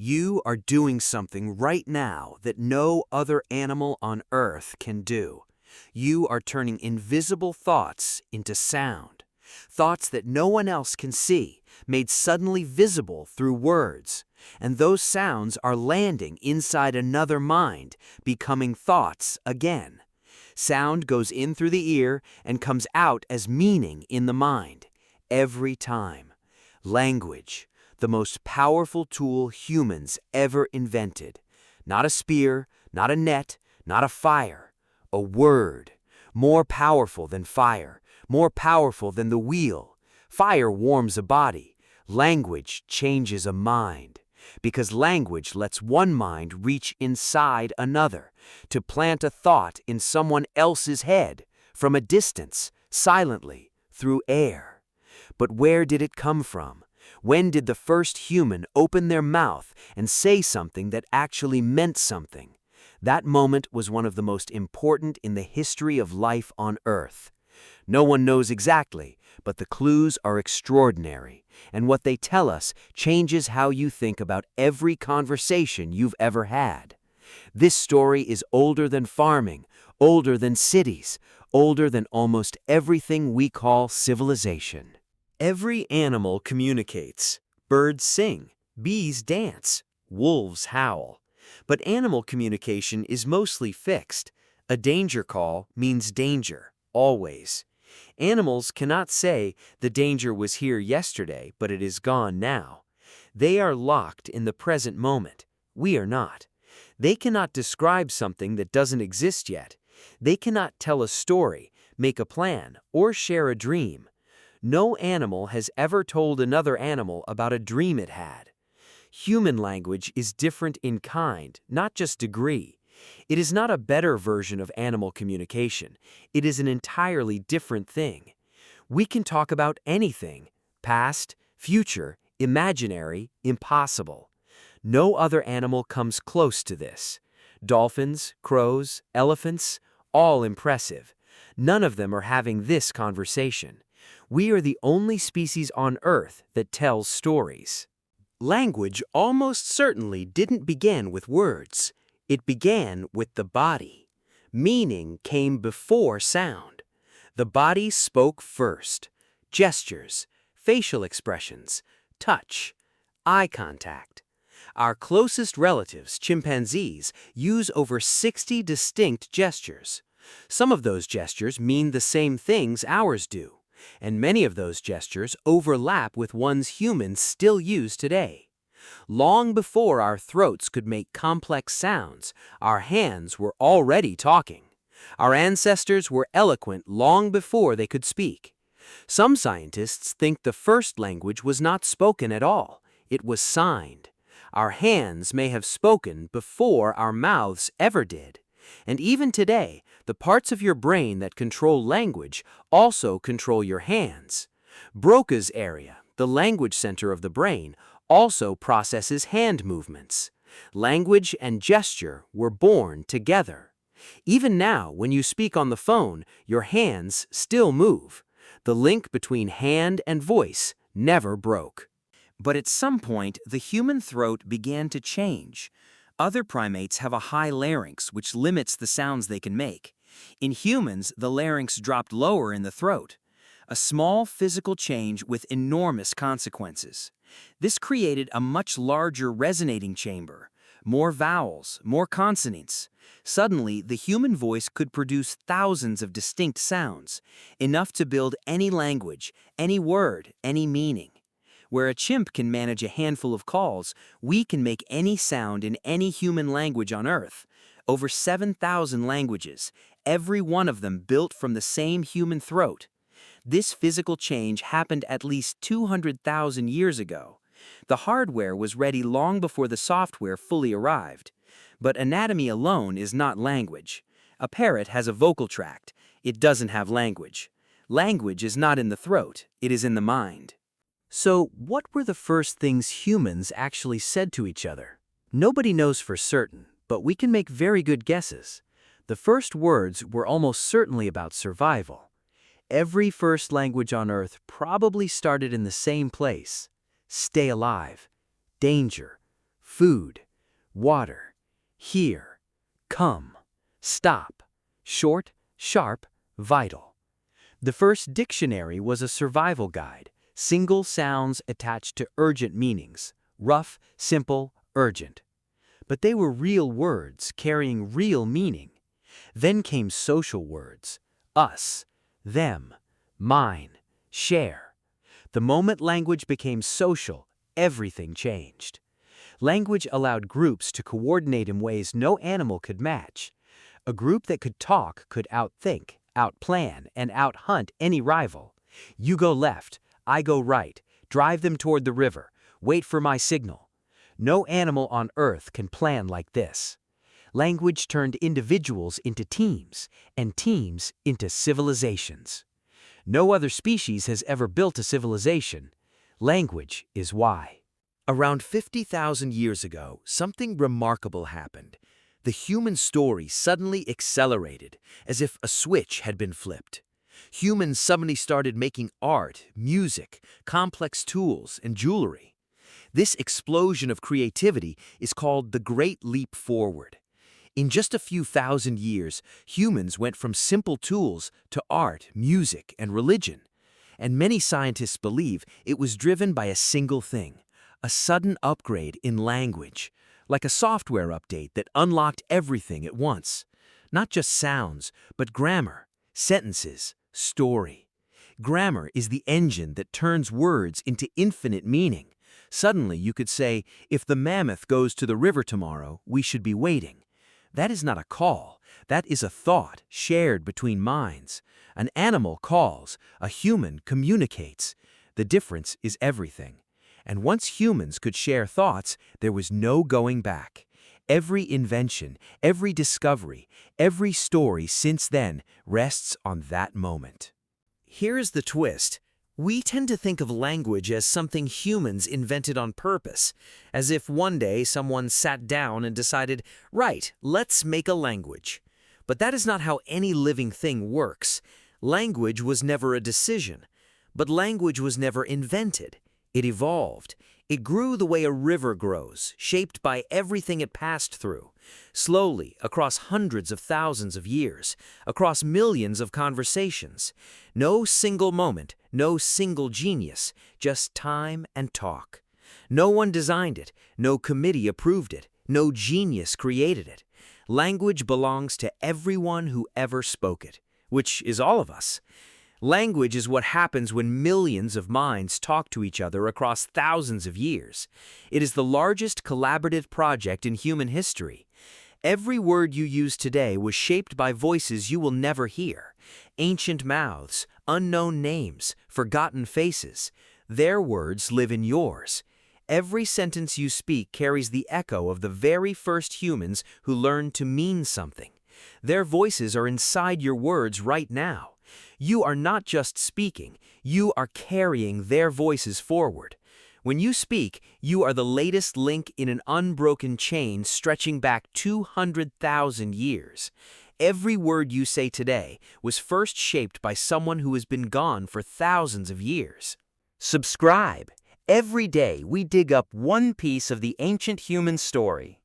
You are doing something right now that no other animal on Earth can do. You are turning invisible thoughts into sound. Thoughts that no one else can see, made suddenly visible through words. And those sounds are landing inside another mind, becoming thoughts again. Sound goes in through the ear and comes out as meaning in the mind. Every time. Language, the most powerful tool humans ever invented. Not a spear, not a net, not a fire. A word. More powerful than fire. More powerful than the wheel. Fire warms a body. Language changes a mind. Because language lets one mind reach inside another, to plant a thought in someone else's head, from a distance, silently, through air. But where did it come from? When did the first human open their mouth and say something that actually meant something? That moment was one of the most important in the history of life on Earth. No one knows exactly, but the clues are extraordinary, and what they tell us changes how you think about every conversation you've ever had. This story is older than farming, older than cities, older than almost everything we call civilization. Every animal communicates. Birds sing, bees dance, wolves howl. But animal communication is mostly fixed. A danger call means danger, always. Animals cannot say, "The danger was here yesterday, but it is gone now." They are locked in the present moment. We are not. They cannot describe something that doesn't exist yet. They cannot tell a story, make a plan, or share a dream. No animal has ever told another animal about a dream it had. Human language is different in kind, not just degree. It is not a better version of animal communication. It is an entirely different thing. We can talk about anything, past, future, imaginary, impossible. No other animal comes close to this. Dolphins, crows, elephants, all impressive. None of them are having this conversation. We are the only species on Earth that tells stories. Language almost certainly didn't begin with words. It began with the body. Meaning came before sound. The body spoke first. Gestures, facial expressions, touch, eye contact. Our closest relatives, chimpanzees, use over 60 distinct gestures. Some of those gestures mean the same things ours do, and many of those gestures overlap with ones humans still use today. Long before our throats could make complex sounds, our hands were already talking. Our ancestors were eloquent long before they could speak. Some scientists think the first language was not spoken at all. It was signed. Our hands may have spoken before our mouths ever did. And even today, the parts of your brain that control language also control your hands. Broca's area, the language center of the brain, also processes hand movements. Language and gesture were born together. Even now, when you speak on the phone, your hands still move. The link between hand and voice never broke. But at some point, the human throat began to change. Other primates have a high larynx, which limits the sounds they can make. In humans, the larynx dropped lower in the throat. A small physical change with enormous consequences. This created a much larger resonating chamber, more vowels, more consonants. Suddenly, the human voice could produce thousands of distinct sounds, enough to build any language, any word, any meaning. Where a chimp can manage a handful of calls, we can make any sound in any human language on Earth. Over 7,000 languages, every one of them built from the same human throat. This physical change happened at least 200,000 years ago. The hardware was ready long before the software fully arrived. But anatomy alone is not language. A parrot has a vocal tract. It doesn't have language. Language is not in the throat, it is in the mind. So, what were the first things humans actually said to each other? Nobody knows for certain, but we can make very good guesses. The first words were almost certainly about survival. Every first language on Earth probably started in the same place. Stay alive, danger, food, water, here, come, stop, short, sharp, vital. The first dictionary was a survival guide, single sounds attached to urgent meanings, rough, simple, urgent. But they were real words carrying real meaning. Then came social words, us, them, mine, share. The moment language became social, everything changed. Language allowed groups to coordinate in ways no animal could match. A group that could talk could outthink, outplan, and outhunt any rival. You go left, I go right, drive them toward the river, wait for my signal. No animal on Earth can plan like this. Language turned individuals into teams, and teams into civilizations. No other species has ever built a civilization. Language is why. Around 50,000 years ago, something remarkable happened. The human story suddenly accelerated, as if a switch had been flipped. Humans suddenly started making art, music, complex tools, and jewelry. This explosion of creativity is called the Great Leap Forward. In just a few thousand years, humans went from simple tools to art, music, and religion. And many scientists believe it was driven by a single thing, a sudden upgrade in language, like a software update that unlocked everything at once. Not just sounds, but grammar, sentences, story. Grammar is the engine that turns words into infinite meaning. Suddenly you could say, if the mammoth goes to the river tomorrow, we should be waiting. That is not a call. That is a thought shared between minds. An animal calls, a human communicates. The difference is everything. And once humans could share thoughts, there was no going back. Every invention, every discovery, every story since then rests on that moment. Here's the twist. We tend to think of language as something humans invented on purpose, as if one day someone sat down and decided, right, let's make a language. But that is not how any living thing works. Language was never a decision, but language was never invented. It evolved. It grew the way a river grows, shaped by everything it passed through, slowly, across hundreds of thousands of years, across millions of conversations. No single moment, no single genius, just time and talk. No one designed it, no committee approved it, no genius created it. Language belongs to everyone who ever spoke it, which is all of us. Language is what happens when millions of minds talk to each other across thousands of years. It is the largest collaborative project in human history. Every word you use today was shaped by voices you will never hear. Ancient mouths, unknown names, forgotten faces. Their words live in yours. Every sentence you speak carries the echo of the very first humans who learned to mean something. Their voices are inside your words right now. You are not just speaking, you are carrying their voices forward. When you speak, you are the latest link in an unbroken chain stretching back 200,000 years. Every word you say today was first shaped by someone who has been gone for thousands of years. Subscribe. Every day we dig up one piece of the ancient human story.